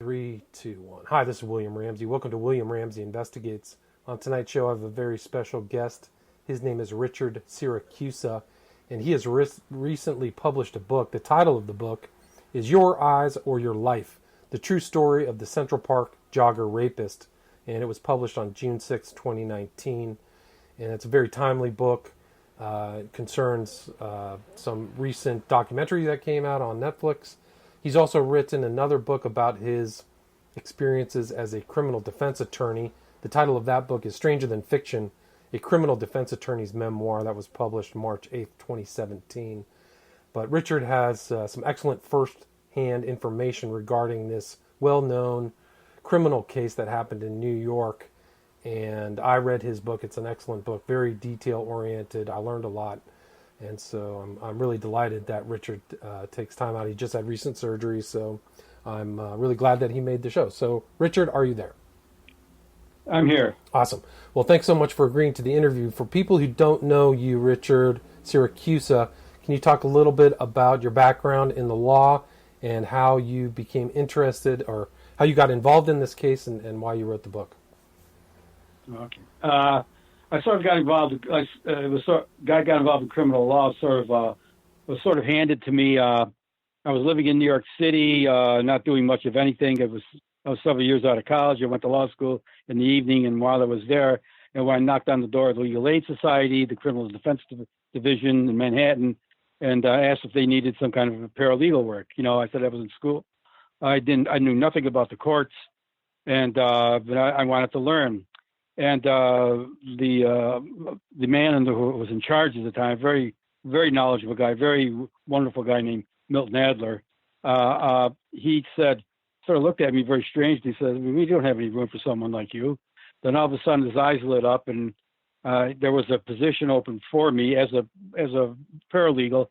Three, two, one. Hi, this is William Ramsey. Welcome to William Ramsey Investigates. On tonight's show, I have a very special guest. His name is Richard Siracusa, and he has recently published a book. The title of the book is Your Eyes or Your Life, the true story of the Central Park Jogger Rapist, and it was published on June 6, 2019. And it's a very timely book. It concerns some recent documentary that came out on Netflix. He's also written another book about his experiences as a criminal defense attorney. The title of that book is Stranger Than Fiction, a criminal defense attorney's memoir, that was published March 8th, 2017. But Richard has some excellent first-hand information regarding this well-known criminal case that happened in New York. And I read his book. It's an excellent book, very detail-oriented. I learned a lot. And so I'm really delighted that Richard takes time out. He just had recent surgery, so I'm really glad that he made the show. So, Richard, are you there? I'm here. Awesome. Well, thanks so much for agreeing to the interview. For people who don't know you, Richard Siracusa, can you talk a little bit about your background in the law and how you became interested or how you got involved in this case and why you wrote the book? Okay. I sort of got involved. Got involved in criminal law. Was sort of handed to me. I was living in New York City, not doing much of anything. I was several years out of college. I went to law school in the evening, and while I was there, and when I knocked on the door of the Legal Aid Society, the Criminal Defense Division in Manhattan, and asked if they needed some kind of paralegal work. I said I was in school. I knew nothing about the courts, and but I wanted to learn. And the man who was in charge at the time, very, very knowledgeable guy, very wonderful guy named Milton Adler, he said, sort of looked at me very strangely. He said, "We don't have any room for someone like you." Then all of a sudden his eyes lit up, and there was a position open for me as a paralegal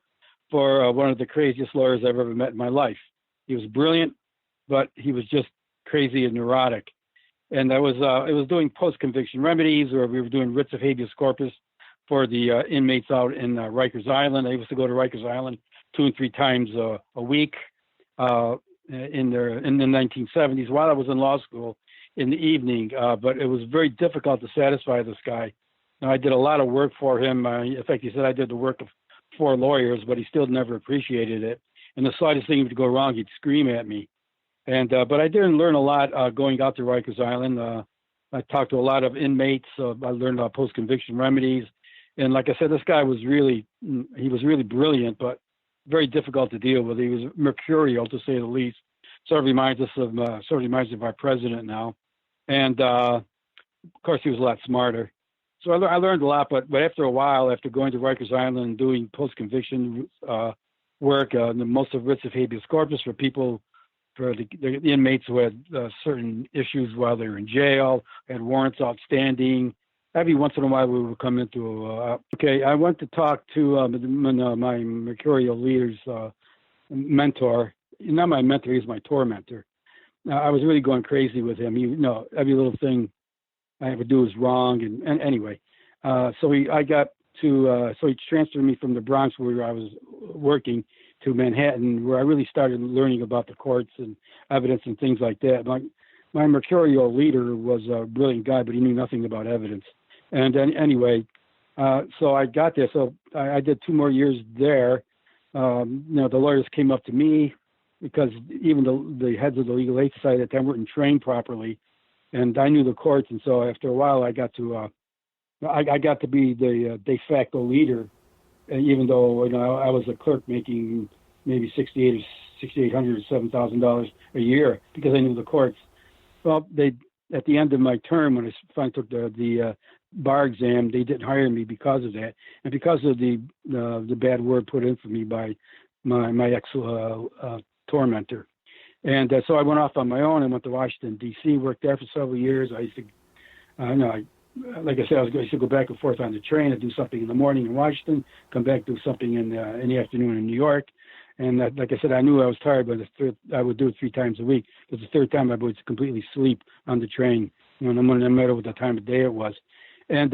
for one of the craziest lawyers I've ever met in my life. He was brilliant, but he was just crazy and neurotic. And it was doing post-conviction remedies, or we were doing writs of habeas corpus for the inmates out in Rikers Island. I used to go to Rikers Island 2 and 3 times a week in the 1970s while I was in law school in the evening. But it was very difficult to satisfy this guy. Now, I did a lot of work for him. In fact, he said I did the work of 4 lawyers, but he still never appreciated it. And the slightest thing would go wrong, he'd scream at me. And but I did learn a lot going out to Rikers Island. I talked to a lot of inmates. I learned about post-conviction remedies. And like I said, this guy was really brilliant, but very difficult to deal with. He was mercurial, to say the least. Sort of reminds me of our president now. And of course, he was a lot smarter. So I learned a lot. But after a while, after going to Rikers Island and doing post-conviction work, most of writs of habeas corpus for people. For the inmates who had certain issues while they were in jail, had warrants outstanding. Every once in a while, we would come into I went to talk to my mercurial leader's mentor. Not my mentor, he's my tormentor. I was really going crazy with him. Every little thing I would do was wrong. And anyway, so he transferred me from the Bronx, where I was working, to Manhattan, where I really started learning about the courts and evidence and things like that. My mercurial leader was a brilliant guy, but he knew nothing about evidence. And anyway, so I got there. So I did 2 more years there. The lawyers came up to me because even the heads of the Legal Aid Society at the time weren't trained properly, and I knew the courts. And so after a while, I got to be the de facto leader. And even though I was a clerk making maybe $6,800 or $7,000 a year because I knew the courts. Well, at the end of my term, when I finally took the bar exam, they didn't hire me because of that, and because of the bad word put in for me by my ex tormentor. And so I went off on my own. I went to Washington D.C., worked there for several years. I used to. Like I said, I used to go back and forth on the train and do something in the morning in Washington, come back, do something in the afternoon in New York. And like I said, I knew I was tired, but I would do it 3 times a week. Because the third time I would completely sleep on the train, no matter what the time of day it was. And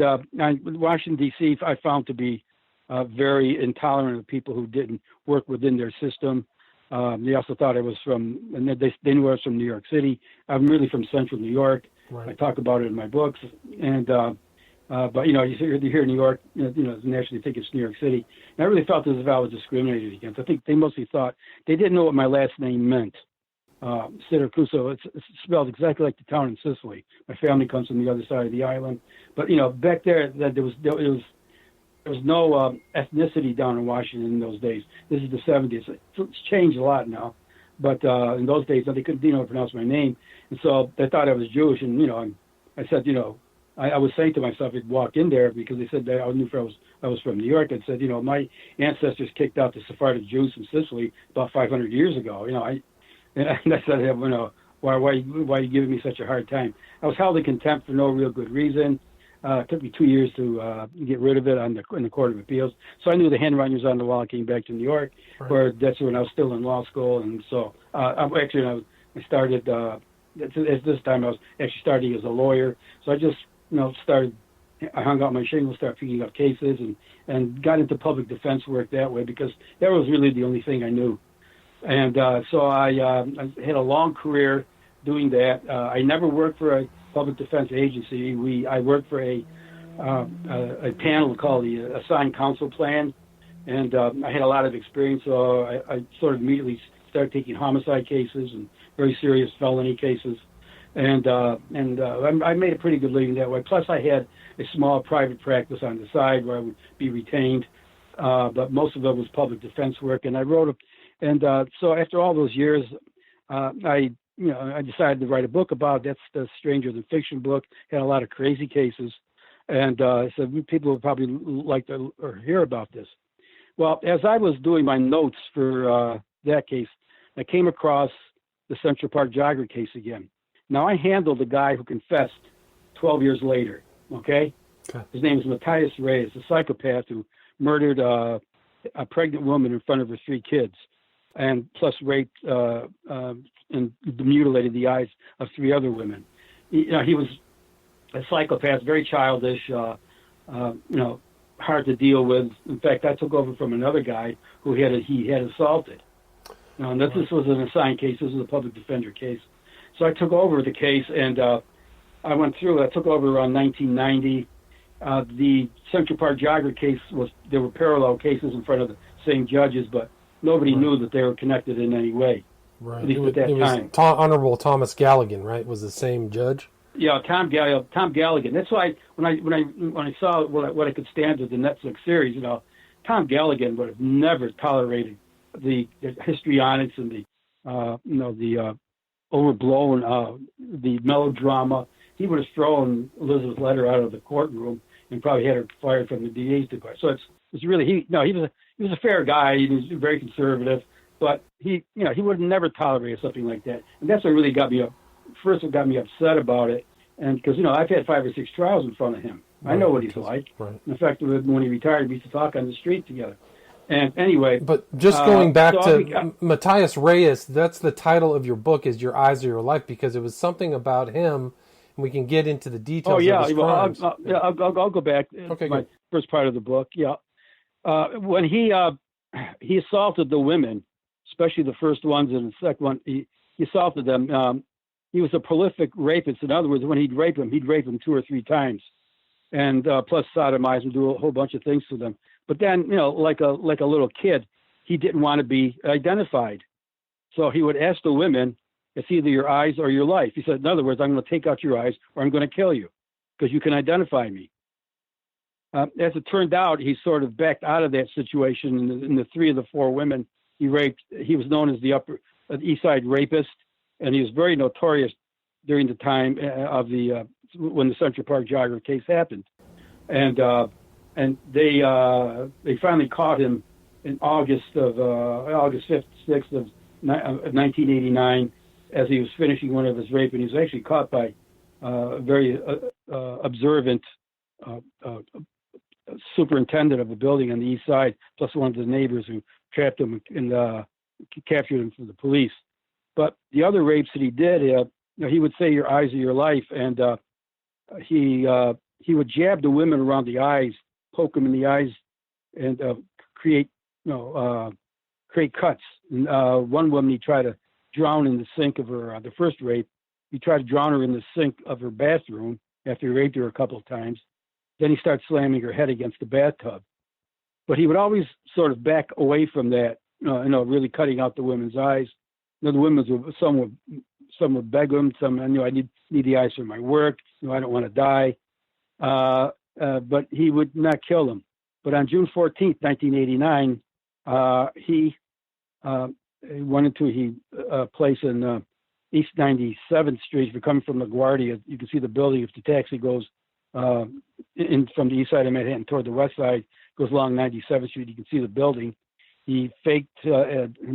Washington, D.C., I found to be very intolerant of people who didn't work within their system. They also thought I was and they knew I was from New York City. I'm really from Central New York. Right. I talk about it in my books, and but you hear New York, naturally think it's New York City. And I really felt as if I was discriminated against. I think they mostly thought they didn't know what my last name meant. Siracusa, it's spelled exactly like the town in Sicily. My family comes from the other side of the island, but back there that there was no ethnicity down in Washington in those days. This is the 70s. It's changed a lot now, but in those days they couldn't pronounce my name, and so they thought I was Jewish. And I said I was saying to myself, I'd walk in there because they said that I knew I was from New York. I said my ancestors kicked out the Sephardic Jews from Sicily about 500 years ago. And I said, why are you giving me such a hard time? I was held in contempt for no real good reason. It took me 2 years to get rid of it in the Court of Appeals. So I knew the handwriting was on the wall. I came back to New York, where that's when I was still in law school. And so I started, at this time I was actually starting as a lawyer. So I just, I hung out my shingle, started picking up cases, and got into public defense work that way because that was really the only thing I knew. And so I had a long career doing that. I never worked for a public defense agency. I worked for a panel called the Assigned Counsel Plan, and I had a lot of experience. So I sort of immediately started taking homicide cases and very serious felony cases, and I made a pretty good living that way. Plus, I had a small private practice on the side where I would be retained, but most of it was public defense work. And I wrote so after all those years, I decided to write a book about it. That's the Stranger Than Fiction book. Had a lot of crazy cases, and so people would probably like to hear about this. Well, as I was doing my notes for that case, I came across the Central Park Jogger case again. Now, I handled the guy who confessed 12 years later, okay? His name is Matthias Reyes, a psychopath who murdered a pregnant woman in front of her 3 kids, and plus raped and mutilated the eyes of 3 other women. He was a psychopath, very childish, hard to deal with. In fact, I took over from another guy who he had assaulted. And this was an assigned case. This was a public defender case. So I took over the case, and I took over around 1990. The Central Park Jogger case there were parallel cases in front of the same judges, but nobody knew that they were connected in any way. Right. At least at that time. Honorable Thomas Galligan, right? Was the same judge? Yeah, Tom Galligan. That's why when I saw what I could stand with the Netflix series, Tom Galligan would have never tolerated the histrionics and the overblown the melodrama. He would have thrown Elizabeth Letter out of the courtroom and probably had her fired from the DA's department. So it's really he was a fair guy. He was very conservative, but he would have never tolerated something like that. And that's what really got me upset about it. And because I've had 5 or 6 trials in front of him. I know what he's like. Right. In fact, when he retired, we used to talk on the street together. And anyway, but just going back to Matthias Reyes, that's the title of your book, is Your Eyes Are Your Life, because it was something about him, and we can get into the details. Oh yeah, of his crimes. I'll go back. Okay, my first part of the book. Yeah, when he assaulted the women, especially the first ones and the second one, he assaulted them. He was a prolific rapist. In other words, when he'd rape them 2 or 3 times, and plus sodomize them, do a whole bunch of things to them. But then, like a little kid, he didn't want to be identified. So he would ask the women, it's either your eyes or your life. He said, in other words, I'm going to take out your eyes or I'm going to kill you because you can identify me. As it turned out, he sort of backed out of that situation. In the 3 of the 4 women he raped, he was known as the East Side Rapist, and he was very notorious during the time of when the Central Park Jogger case happened. And they finally caught him in August 5th, 6th of 1989 as he was finishing one of his rape, and he was actually caught by a very observant superintendent of a building on the east side, plus one of the neighbors who trapped him and captured him from the police. But the other rapes that he did, he would say, "Your eyes are your life," and he would jab the women around the eyes, poke them in the eyes, and create create cuts. And, one woman, he tried to drown in the sink of her, the first rape. He tried to drown her in the sink of her bathroom after he raped her a couple of times. Then he started slamming her head against the bathtub. But he would always sort of back away from that, really cutting out the women's eyes. The women some would beg him. Some, I need the eyes for my work. I don't want to die. But he would not kill them. But on June 14th, 1989, he went into a place in East 97th Street. If you're coming from LaGuardia, you can see the building. If the taxi goes in from the east side of Manhattan toward the west side, goes along 97th Street, you can see the building. He faked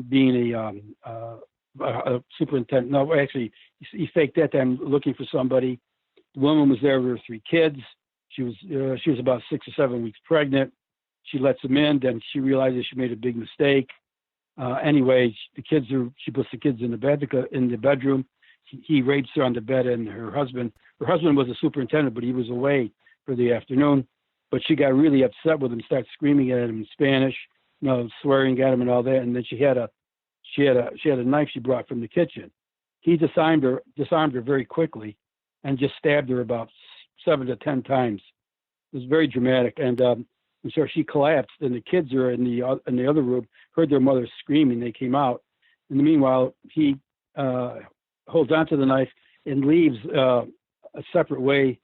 being a superintendent. No, actually, he faked that time looking for somebody. The woman was there with her 3 kids. She was about 6 or 7 weeks pregnant. She lets him in. Then she realizes she made a big mistake. Anyway, she puts the kids in the bedroom. He rapes her on the bed, and her husband was a superintendent, but he was away for the afternoon. But she got really upset with him, started screaming at him in Spanish, swearing at him and all that. And then she had a knife she brought from the kitchen. He disarmed her very quickly, and just stabbed her about 7 to 10 times. It was very dramatic, and so she collapsed. And the kids are in the other room, heard their mother screaming. They came out. In the meanwhile, he holds onto the knife and leaves a separate way,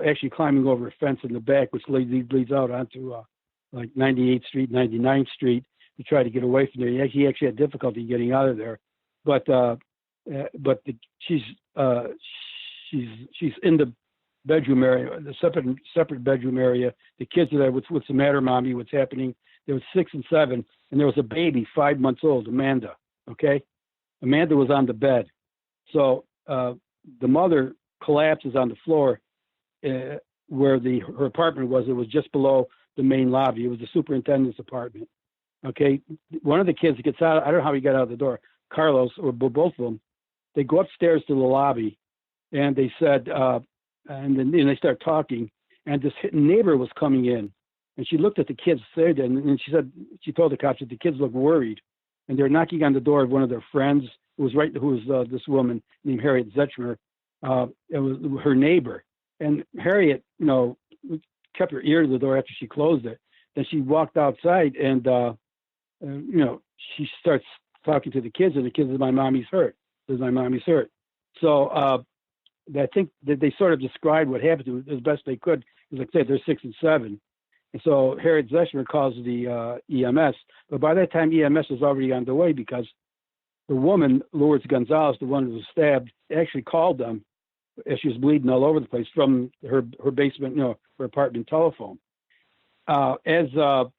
actually climbing over a fence in the back, which leads out onto like 98th Street, 99th Street, to try to get away from there. He actually had difficulty getting out of there, but she's in the bedroom area, the separate bedroom area. The kids are there. What's the matter, Mommy? What's happening? There was 6 and 7, and there was a baby 5 months old, Amanda. Okay, Amanda was on the bed. So the mother collapses on the floor where her apartment was. It was just below the main lobby. It was the superintendent's apartment. Okay, one of the kids gets out. I don't know how he got out of the door. Carlos, or both of them, they go upstairs to the lobby, and they said, and then they start talking. And this neighbor was coming in, and she looked at the kids there, and she told the cops that the kids looked worried, and they're knocking on the door of one of their friends who was this woman named Harriet Zetchmer. It was her neighbor, and Harriet, kept her ear to the door after she closed it. Then she walked outside, and she starts talking to the kids, and the kids said, "My mommy's hurt. My mommy's hurt." So I think that they sort of described what happened as best they could. Because like I said, they're 6 and 7. And so Harriet Zetchmer calls the EMS. But by that time, EMS was already on the way, because the woman, Lourdes Gonzalez, the one who was stabbed, actually called them as she was bleeding all over the place from her basement, her apartment telephone. As the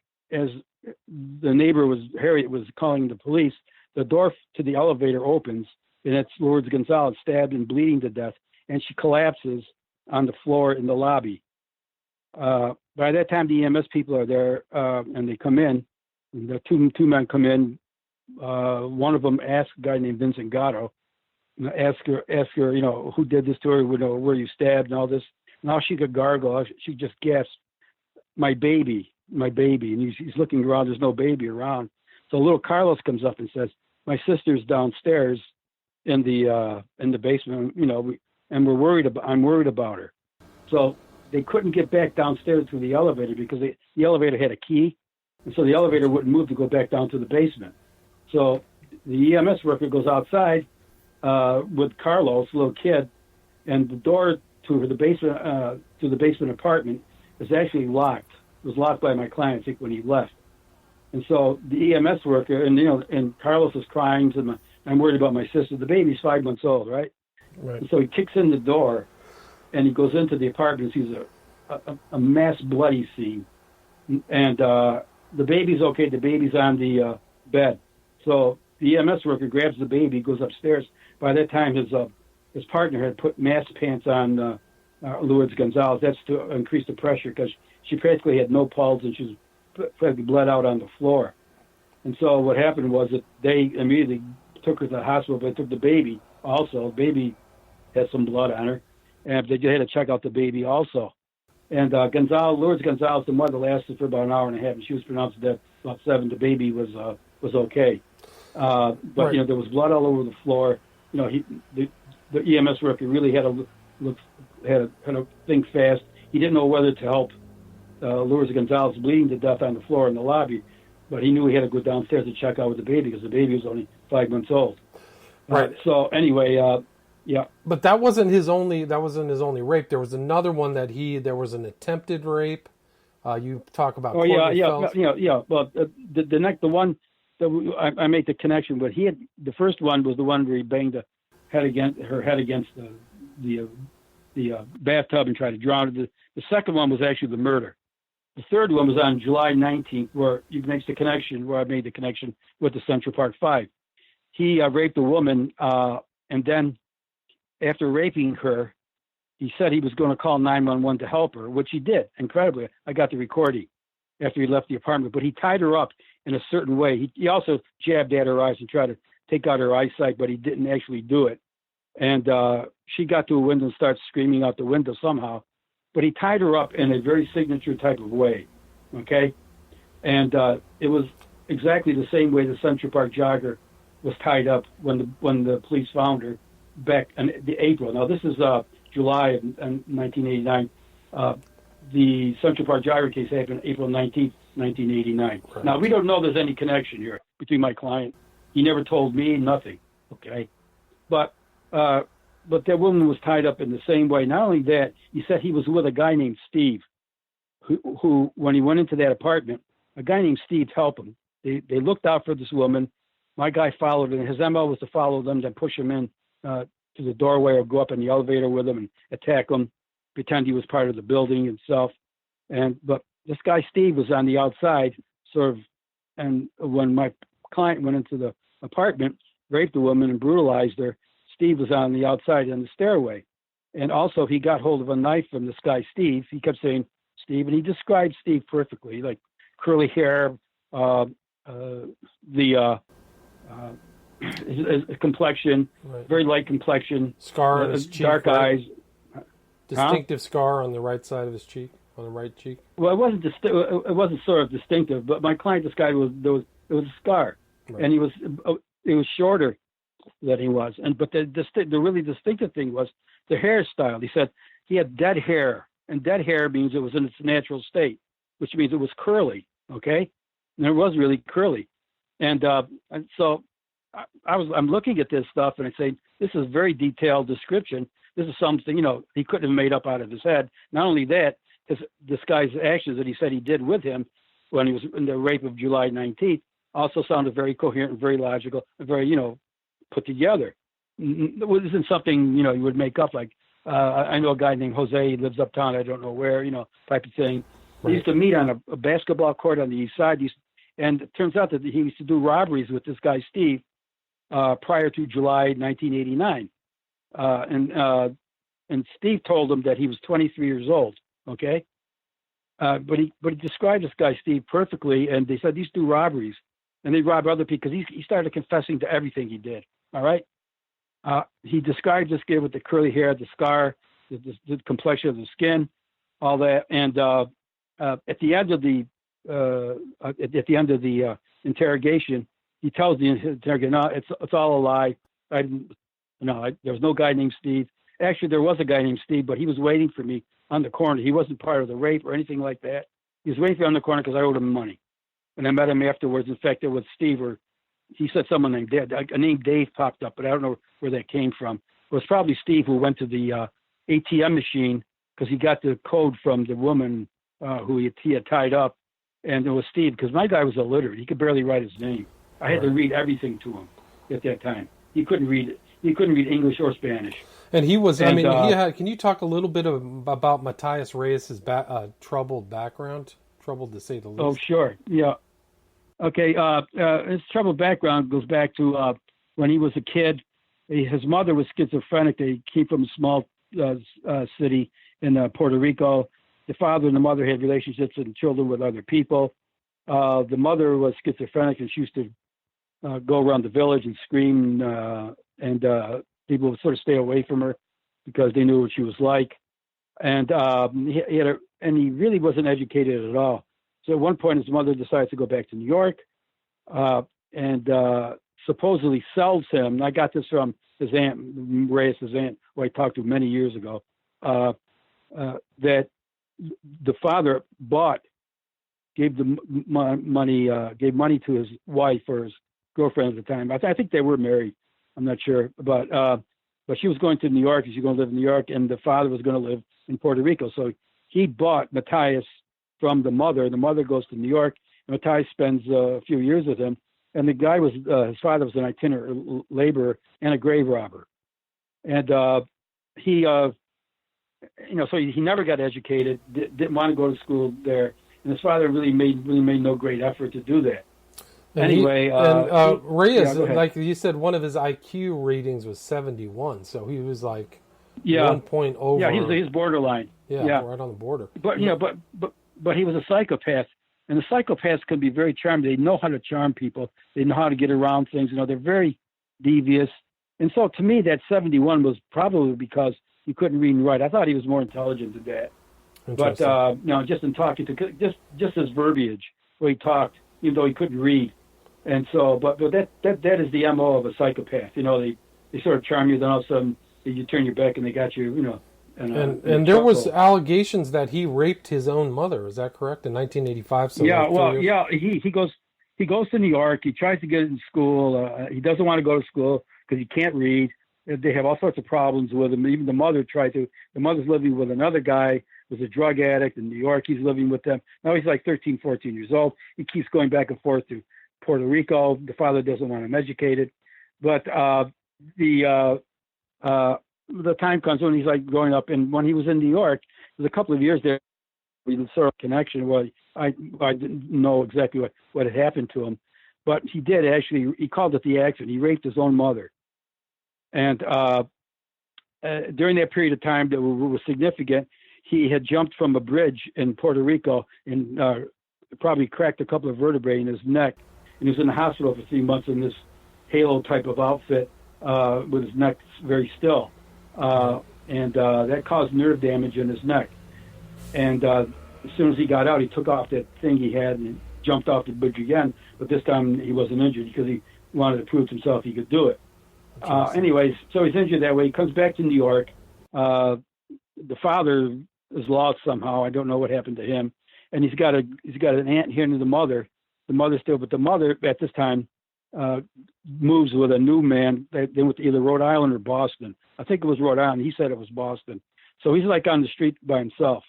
neighbor Harriet was calling the police, the door to the elevator opens, and it's Lourdes Gonzalez stabbed and bleeding to death, and she collapses on the floor in the lobby. By that time, the EMS people are there, and they come in. And the two men come in. One of them asks a guy named Vincent Gatto, ask her, who did this to her, where you stabbed and all this. Now she could gargle. She just gasped, my baby. And he's looking around. There's no baby around. So little Carlos comes up and says, my sister's downstairs in the basement, and I'm worried about her. So they couldn't get back downstairs through the elevator because the elevator had a key, and so the elevator wouldn't move to go back down to the basement. So the EMS worker goes outside with Carlos, little kid, and the door to the basement apartment is actually locked. It was locked by my client, I think, when he left. And so the EMS worker, and Carlos is crying, and I'm worried about my sister. The baby's 5 months old, right? Right. And so he kicks in the door, and he goes into the apartment and sees a mass bloody scene. And the baby's okay. The baby's on the bed. So the EMS worker grabs the baby, goes upstairs. By that time, his partner had put mask pants on Lourdes Gonzalez. That's to increase the pressure, because she practically had no pulse, and she was practically bled out on the floor. And so what happened was that they immediately took her to the hospital, but took the baby also. The baby had some blood on her, and they had to check out the baby also. And Lourdes Gonzalez, the mother, lasted for about an hour and a half, and she was pronounced dead about 7. The baby was was okay. But Right. there was blood all over the floor. The EMS worker really had to think fast. He didn't know whether to help Lourdes Gonzalez bleeding to death on the floor in the lobby, but he knew he had to go downstairs to check out with the baby because the baby was only 5 months old. Right. So anyway, yeah. But that wasn't his only. That wasn't his only rape. There was another one that there was an attempted rape. You talk about. Oh Courtney yeah. Fells. Well, the one that I made the connection, but the first one was the one where he banged her head against the bathtub and tried to drown her. The second one was actually the murder. The third one was on July 19th, where I made the connection with the Central Park Five. He raped a woman, and then after raping her, he said he was going to call 911 to help her, which he did. Incredibly, I got the recording after he left the apartment. But he tied her up in a certain way. He also jabbed at her eyes and tried to take out her eyesight, but he didn't actually do it. And she got to a window and started screaming out the window somehow. But he tied her up in a very signature type of way, okay? And it was exactly the same way the Central Park jogger was tied up when the police found her back in April. Now, this is July of 1989. The Central Park jogger case happened April 19th, 1989. Right. Now, we don't know there's any connection here between my client. He never told me nothing, okay? But that woman was tied up in the same way. Not only that, he said he was with a guy named Steve, who when he went into that apartment, a guy named Steve helped him. They looked out for this woman. My guy followed him. His MO was to follow them, then push him in to the doorway or go up in the elevator with him and attack him, pretend he was part of the building itself. But this guy Steve was on the outside, sort of. And when my client went into the apartment, raped the woman and brutalized her, Steve was on the outside in the stairway. And also he got hold of a knife from this guy, Steve. He kept saying Steve, and he described Steve perfectly, like curly hair, his complexion, right. Very light complexion. Scar on his cheek. Dark eyes. Distinctive scar on the right side of his cheek, on the right cheek. Well, it wasn't sort of distinctive, but my client described it was a scar. Right. And it was shorter than he was. But the really distinctive thing was the hairstyle. He said he had dead hair, and dead hair means it was in its natural state, which means it was curly, okay? And it was really curly. And so I'm looking at this stuff, and I say, this is a very detailed description. This is something, he couldn't have made up out of his head. Not only that, this guy's actions that he said he did with him when he was in the rape of July 19th also sounded very coherent and very logical and very, put together. It isn't something, you would make up. Like, I know a guy named Jose, he lives uptown, I don't know where, type of thing. Right. They used to meet on a basketball court on the east side. And it turns out that he used to do robberies with this guy, Steve, prior to July 1989. And Steve told him that he was 23 years old, okay? But he described this guy, Steve, perfectly, and they said these do robberies. And they rob other people because he started confessing to everything he did, all right? He described this kid with the curly hair, the scar, the complexion of the skin, all that. And at the end of the interrogation, he tells the interrogator, "No, it's all a lie. There was no guy named Steve. Actually, there was a guy named Steve, but he was waiting for me on the corner. He wasn't part of the rape or anything like that. He was waiting for me on the corner because I owed him money. And I met him afterwards. In fact, it was Steve, or he said someone named Dave. A name Dave popped up, but I don't know where that came from. It was probably Steve who went to the ATM machine because he got the code from the woman who he had tied up. And it was Steve, because my guy was illiterate. He could barely write his name. I had to read everything to him at that time. He couldn't read it. He couldn't read English or Spanish. And he was, can you talk a little bit about Matthias Reyes' troubled background? Troubled to say the least. Oh, sure. Yeah. Okay. His troubled background goes back to when he was a kid. His mother was schizophrenic. They came from a small city in Puerto Rico. The father and the mother had relationships and children with other people. The mother was schizophrenic, and she used to go around the village and scream, and people would sort of stay away from her because they knew what she was like. And he really wasn't educated at all. So at one point, his mother decided to go back to New York. and supposedly sells him. And I got this from his aunt, Reyes' aunt, who I talked to many years ago, that the father gave the gave money to his wife or his girlfriend at the time. I think they were married. I'm not sure, but she was going to New York. She was going to live in New York, and the father was going to live in Puerto Rico. So he bought Matthias from the mother. The mother goes to New York. And Matthias spends a few years with him, and the guy was his father was an itinerant laborer and a grave robber, and he so he never got educated. Didn't want to go to school there, and his father really made no great effort to do that. And anyway, Reyes, like you said, one of his IQ ratings was 71, so he was like 1 point over. Yeah, he's borderline. Yeah, right on the border. But but he was a psychopath, and the psychopaths can be very charming. They know how to charm people. They know how to get around things. They're very devious. And so to me, that 71 was probably because he couldn't read and write. I thought he was more intelligent than that. But just in talking to just his verbiage, where he talked, even though he couldn't read. And so, but that is the MO of a psychopath. They sort of charm you, then all of a sudden you turn your back and they got you. And there was allegations that he raped his own mother. Is that correct? In 1985. So he goes to New York. He tries to get in school. He doesn't want to go to school because he can't read. They have all sorts of problems with him. Even the mother tried to. The mother's living with another guy who's a drug addict in New York. He's living with them. Now he's like 13, 14 years old. He keeps going back and forth to Puerto Rico. The father doesn't want him educated. But the time comes when he's like growing up. And when he was in New York, there's a couple of years there, we sort of connection. Well, I didn't know exactly what had happened to him. But he did actually, he called it the accident. He raped his own mother. And during that period of time that was significant, he had jumped from a bridge in Puerto Rico and probably cracked a couple of vertebrae in his neck. And he was in the hospital for 3 months in this halo type of outfit with his neck very still. And that caused nerve damage in his neck. And as soon as he got out, he took off that thing he had and jumped off the bridge again. But this time he wasn't injured because he wanted to prove to himself he could do it. Anyways, so he's injured that way. He comes back to New York. The father is lost somehow. I don't know what happened to him. And he's got an aunt here and the mother. The mother still, but the mother at this time moves with a new man. They went to either Rhode Island or Boston. I think it was Rhode Island. He said it was Boston. So he's like on the street by himself.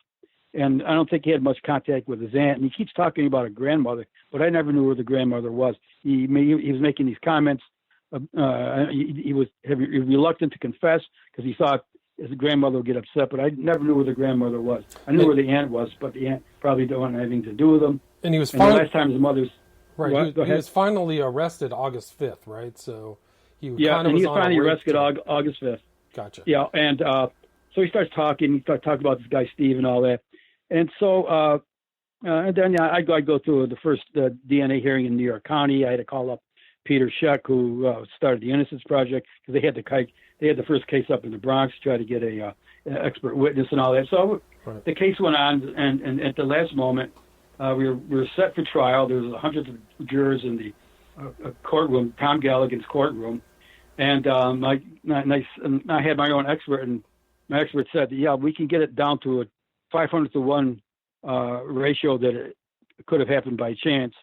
And I don't think he had much contact with his aunt. And he keeps talking about a grandmother, but I never knew where the grandmother was. He was making these comments. He was reluctant to confess because he thought his grandmother would get upset, but I never knew where the grandmother was. I knew where the aunt was, but the aunt probably didn't want anything to do with him. And he was the last time his mother's right. He was finally arrested August 5th, right? So he was finally arrested August 5th. Gotcha. Yeah, and so he starts talking. He starts talking about this guy Steve and all that, and so and then I go through the first DNA hearing in New York County. I had to call up Peter Scheck, who started the Innocence Project, because they had the first case up in the Bronx, try to get an expert witness and all that. So the case went on, and at the last moment, we were set for trial. There was hundreds of jurors in the courtroom, Tom Galligan's courtroom, and I had my own expert, and my expert said, yeah, we can get it down to a 500 to 1 ratio that it could have happened by chance,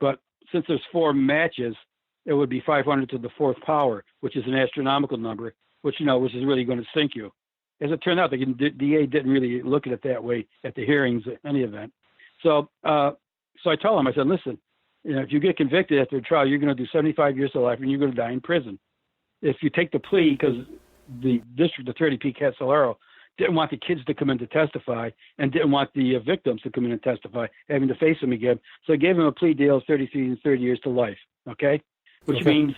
but since there's 4 matches, it would be 500 to the 4th power, which is an astronomical number, which is really going to sink you. As it turned out, the DA didn't really look at it that way at the hearings in any event. So I told him, I said, listen, if you get convicted after a trial, you're going to do 75 years to life and you're going to die in prison. If you take the plea, because the district attorney, Pete Castellaro, didn't want the kids to come in to testify and didn't want the victims to come in and testify, having to face them again. So I gave him a plea deal of 33 and 30 years to life, okay? Which means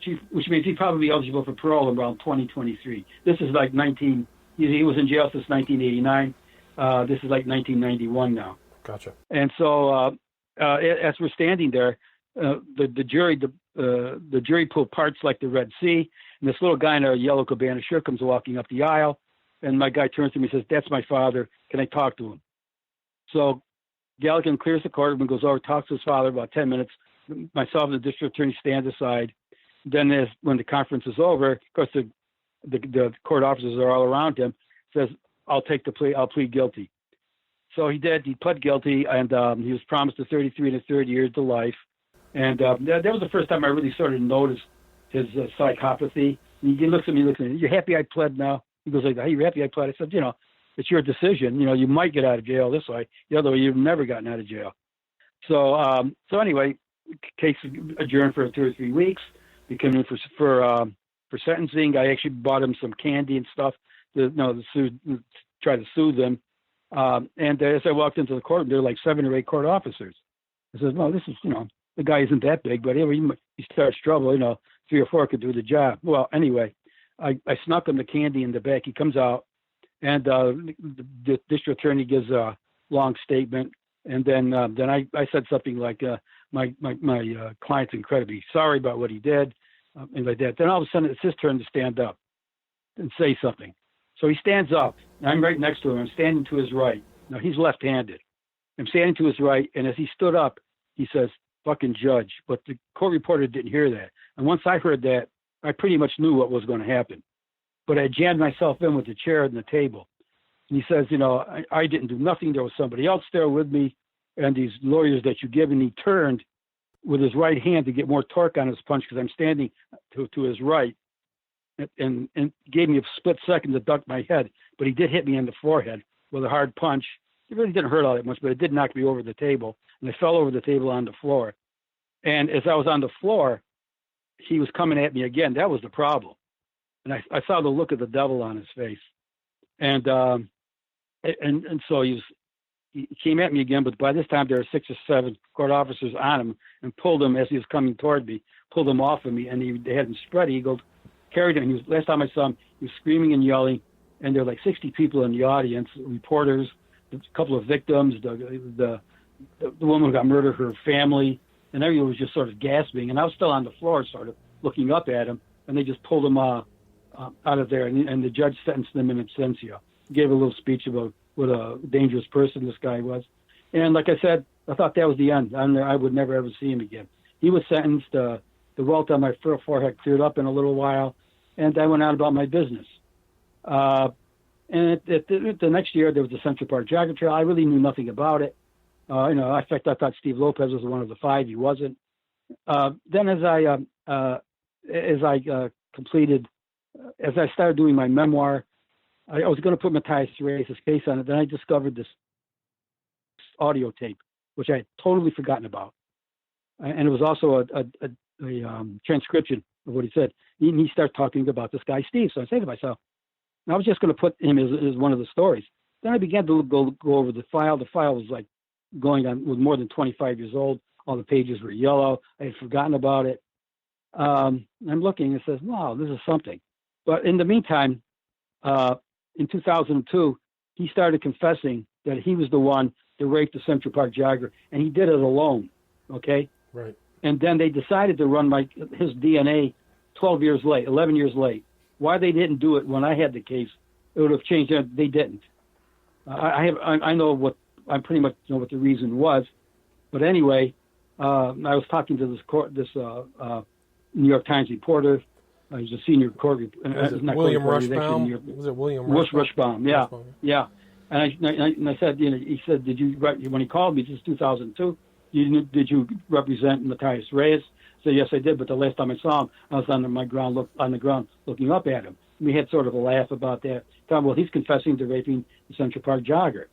he'd probably be eligible for parole around 2023. This is like he was in jail since 1989. This is like 1991 now. Gotcha. And so as we're standing there, the jury pool parts like the Red Sea, and this little guy in a yellow cabana shirt comes walking up the aisle, and my guy turns to me and says, "That's my father. Can I talk to him?" So Galligan clears the courtroom and goes over, talks to his father about 10 minutes, myself and the district attorney stand aside. Then when the conference is over, of course, the court officers are all around him, says, I'll take the plea. I'll plead guilty. So he did. He pled guilty, and he was promised a 33 and a third year to life. And that was the first time I really sort of noticed his psychopathy. And he looks at me, you happy I pled now? He goes like, hey, you happy I pled? I said, it's your decision. You might get out of jail this way. The other way, you've never gotten out of jail. So anyway, case adjourned for 2 or 3 weeks. He came in for sentencing. I actually bought him some candy and stuff to try to soothe him. And as I walked into the court, there were like 7 or 8 court officers. I said, well, this is, the guy isn't that big, but he starts trouble, 3 or 4 could do the job. Well, anyway, I snuck him the candy in the back. He comes out, and the district attorney gives a long statement. And then I said something like, my client's incredibly sorry about what he did, and like that. Then all of a sudden, it's his turn to stand up and say something. So he stands up, and I'm right next to him. I'm standing to his right. Now, he's left-handed. I'm standing to his right, and as he stood up, he says, fucking judge. But the court reporter didn't hear that. And once I heard that, I pretty much knew what was going to happen. But I jammed myself in with the chair and the table. And he says, I didn't do nothing. There was somebody else there with me, and these lawyers that you give. And he turned with his right hand to get more torque on his punch because I'm standing to his right. And gave me a split second to duck my head, but he did hit me in the forehead with a hard punch. It really didn't hurt all that much, but it did knock me over the table, and I fell over the table on the floor. And as I was on the floor, he was coming at me again. That was the problem. And I saw the look of the devil on his face. And so he came at me again, but by this time there were 6 or 7 court officers on him and pulled him as he was coming toward me, pulled him off of me, and they had him spread eagled. Carried him. Last time I saw him, he was screaming and yelling, and there were like 60 people in the audience, reporters, a couple of victims, the woman who got murdered, her family, and everyone was just sort of gasping. And I was still on the floor, sort of looking up at him, and they just pulled him out of there, and the judge sentenced him in absentia. He gave a little speech about what a dangerous person this guy was. And like I said, I thought that was the end. I would never ever see him again. He was sentenced. The welt on my forehead cleared up in a little while, and I went out about my business. And the next year, there was the Central Park Jogger Trail. I really knew nothing about it. In fact, I thought Steve Lopez was one of the 5. He wasn't. Then as I started doing my memoir, I was going to put Matthias Reyes' case on it. Then I discovered this audio tape, which I had totally forgotten about. And it was also a transcription of what he said. He started talking about this guy, Steve. So I said to myself, I was just going to put him as one of the stories. Then I began to go over the file. The file was like was more than 25 years old. All the pages were yellow. I had forgotten about it. I'm looking and says, wow, this is something. But in the meantime, in 2002, he started confessing that he was the one that raped the Central Park Jogger, and he did it alone. Okay? Right. And then they decided to run his DNA 11 years late. Why they didn't do it when I had the case, it would have changed. They didn't. I pretty much know what the reason was. But anyway, I was talking to this New York Times reporter. He's a senior court reporter. William Rushbaum? Was it William Rushbaum? Yeah. And I said, he said, did you, when he called me, this is 2002, did you represent Matthias Reyes? I said, yes, I did, but the last time I saw him, I was on the ground looking up at him. We had sort of a laugh about that. Thought, well, he's confessing to raping the Central Park Jogger.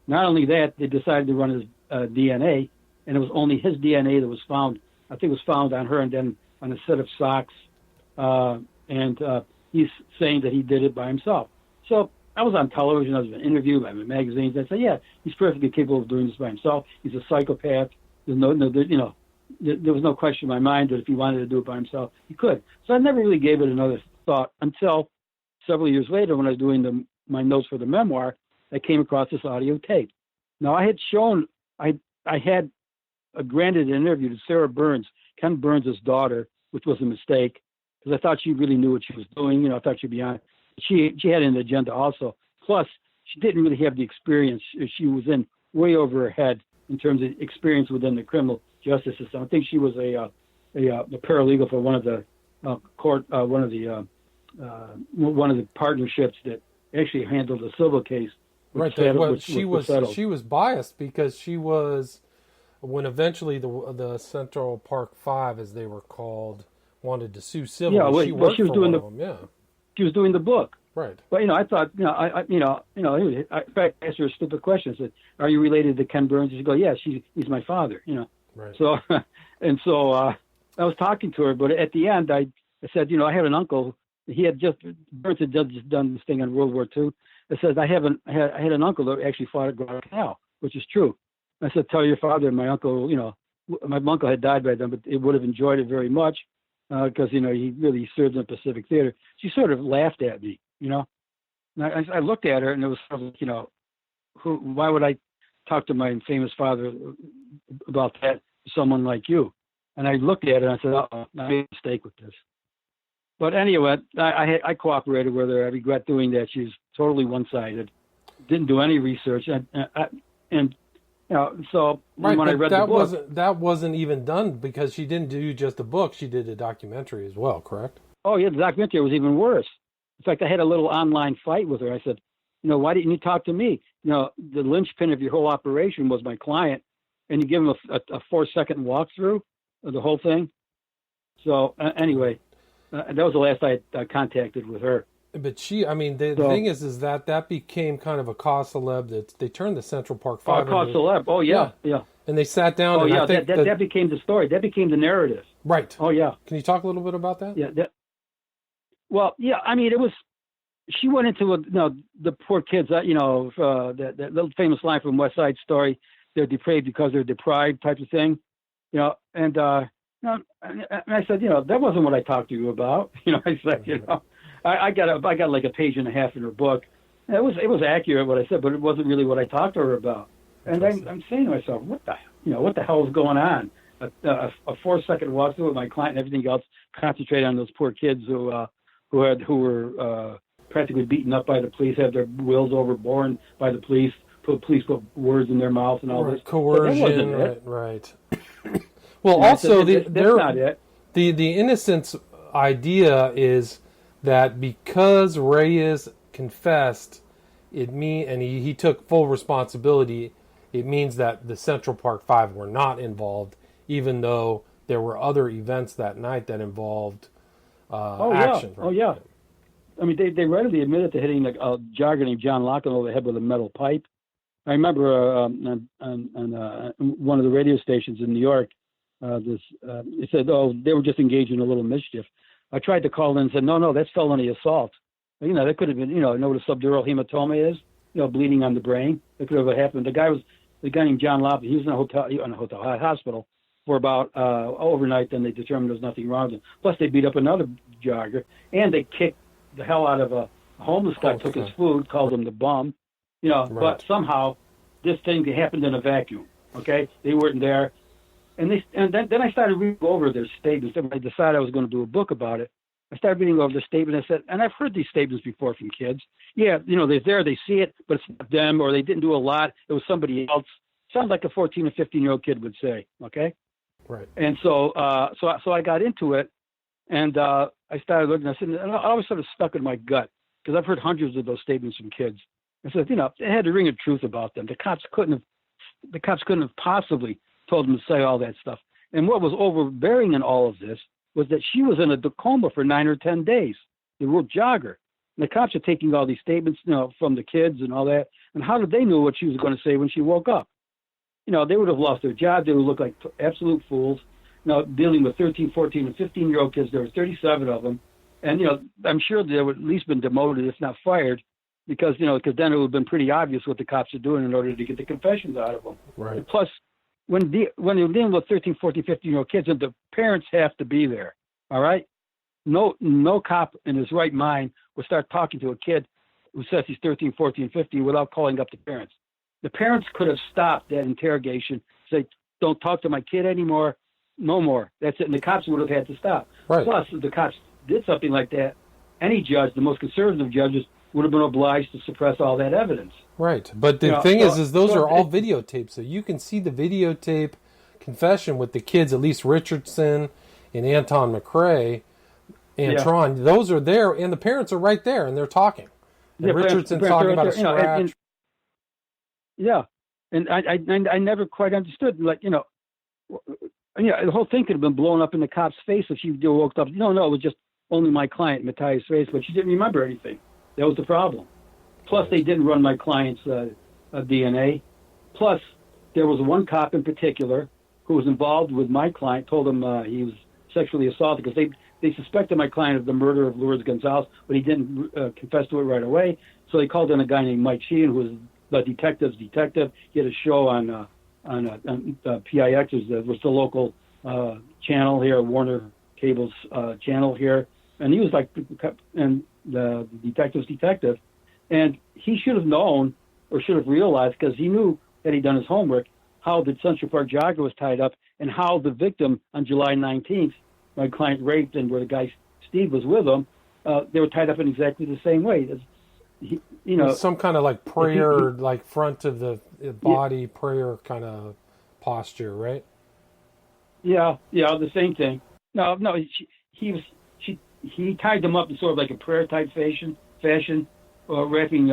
Not only that, they decided to run his DNA, and it was only his DNA that was found. I think it was found on her and then on a set of socks. And he's saying that he did it by himself. So I was on television. I was interviewed by magazines. I said, yeah, he's perfectly capable of doing this by himself. He's a psychopath. There was no question in my mind that if he wanted to do it by himself, he could. So I never really gave it another thought until several years later when I was doing my notes for the memoir, I came across this audio tape. Now, I had granted an interview to Sarah Burns, Ken Burns' daughter, which was a mistake because I thought she really knew what she was doing. I thought she'd be on. She had an agenda also. Plus, she didn't really have the experience. She was in way over her head in terms of experience within the criminal justice system. I think she was a paralegal for one of the one of the partnerships that actually handled the civil case. Right. She was biased because she was, when eventually the Central Park Five, as they were called, wanted to sue civilly. Yeah, she was doing she was doing the book. Right. But I thought, in fact, I asked her a stupid question. I said, "Are you related to Ken Burns?" She go, "Yeah, he's my father." Right. So, I was talking to her, but at the end, I said, I had an uncle. Burns had just done this thing in World War II. I said, I had an uncle that actually fought at Guadalcanal, which is true. I said, tell your father, my uncle, my uncle had died by then, but it would have enjoyed it very much because, he really served in the Pacific Theater. She sort of laughed at me, And I looked at her and it was sort of like, why would I talk to my famous father about that, someone like you? And I looked at her and I said, I made a mistake with this. But anyway, I cooperated with her. I regret doing that. She was totally one-sided, didn't do any research, so right, when I read the book, that wasn't even done because she didn't do just a book; she did a documentary as well. Correct? Oh yeah, the documentary was even worse. In fact, I had a little online fight with her. I said, why didn't you talk to me? The linchpin of your whole operation was my client, and you give him a 4-second walkthrough of the whole thing. So anyway. That was the last I contacted with her. But the thing is that became kind of a cause celeb. That they turned the Central Park Five. Cause celeb. Oh yeah. And they sat down. Oh and yeah, I think that became the story. That became the narrative. Right. Oh yeah. Can you talk a little bit about that? Yeah. It was. She went into the poor kids. That little famous line from West Side Story. They're depraved because they're deprived, type of thing. And I said, that wasn't what I talked to you about. I said, I got like a page and a half in her book. It was accurate what I said, but it wasn't really what I talked to her about. And I'm saying to myself, what the hell is going on? A 4-second walkthrough with my client and everything else, concentrate on those poor kids who were practically beaten up by the police, had their wills overborne by the police, put words in their mouth and all this. Coercion, right. Well, and also that's not it. The innocence idea is that because Reyes confessed, and he took full responsibility, it means that the Central Park Five were not involved, even though there were other events that night that involved action. Yeah. Oh yeah. I mean, they readily admitted to hitting a jogger named John Locken over the head with a metal pipe. I remember on one of the radio stations in New York. It said, they were just engaged in a little mischief. I tried to call in and said, no, that's felony assault. That could have been, know what a subdural hematoma is? Bleeding on the brain. It could have happened. The guy named John Lopp, he was in a hospital for about overnight. Then they determined there was nothing wrong with him. Plus, they beat up another jogger, and they kicked the hell out of a homeless guy. Took his food, called him the bum. Right. But somehow this thing happened in a vacuum. Okay, they weren't there. And then I started reading over their statements. I decided I was going to do a book about it. I started reading over their statement. I said, and I've heard these statements before from kids. Yeah, they're there, they see it, but it's not them, or they didn't do a lot. It was somebody else. Sounds like a 14 or 15-year-old kid would say. Okay. Right. And so I got into it, and I started looking. I said, and I was sort of stuck in my gut because I've heard hundreds of those statements from kids. I said, it had a ring of truth about them. The cops couldn't have possibly told them to say all that stuff. And what was overbearing in all of this was that she was in a coma for 9 or 10 days, the real jogger. And the cops are taking all these statements, from the kids and all that. And how did they know what she was going to say when she woke up? They would have lost their job. They would look like absolute fools. Dealing with 13, 14, and 15-year-old kids, there were 37 of them. And, I'm sure they would at least been demoted, if not fired, because then it would have been pretty obvious what the cops are doing in order to get the confessions out of them. Right. And plus, when you're dealing with 13, 14, 15-year-old kids, and the parents have to be there, all right? No cop in his right mind will start talking to a kid who says he's 13, 14, 15 without calling up the parents. The parents could have stopped that interrogation, say, don't talk to my kid anymore, no more. That's it. And the cops would have had to stop. Right. Plus, if the cops did something like that, any judge, the most conservative judges, would have been obliged to suppress all that evidence. Right. But the thing is those are all videotapes. So you can see the videotape confession with the kids, at least Richardson and Anton McRae, Antron, those are there, and the parents are right there, and they're talking. And Richardson's talking about a scratch. And I never quite understood, the whole thing could have been blown up in the cop's face if she woke up. No, it was just only my client, Matthias' face, but she didn't remember anything. That was the problem. Plus, they didn't run my client's DNA. Plus, there was one cop in particular who was involved with my client, told him he was sexually assaulted because they suspected my client of the murder of Lourdes Gonzalez, but he didn't confess to it right away. So they called in a guy named Mike Sheehan, who was the detective's detective. He had a show on PIX, was the local channel here, Warner Cable's channel here, and he was like, and the detective's detective, and he should have known or should have realized, because he knew that he'd done his homework, how the Central Park Jogger was tied up and how the victim on July 19th, my client raped, and where the guy Steve was with him, they were tied up in exactly the same way. Some kind of like prayer, like front of the body prayer kind of posture, right? Yeah, the same thing. No, he tied them up in sort of like a prayer type fashion, wrapping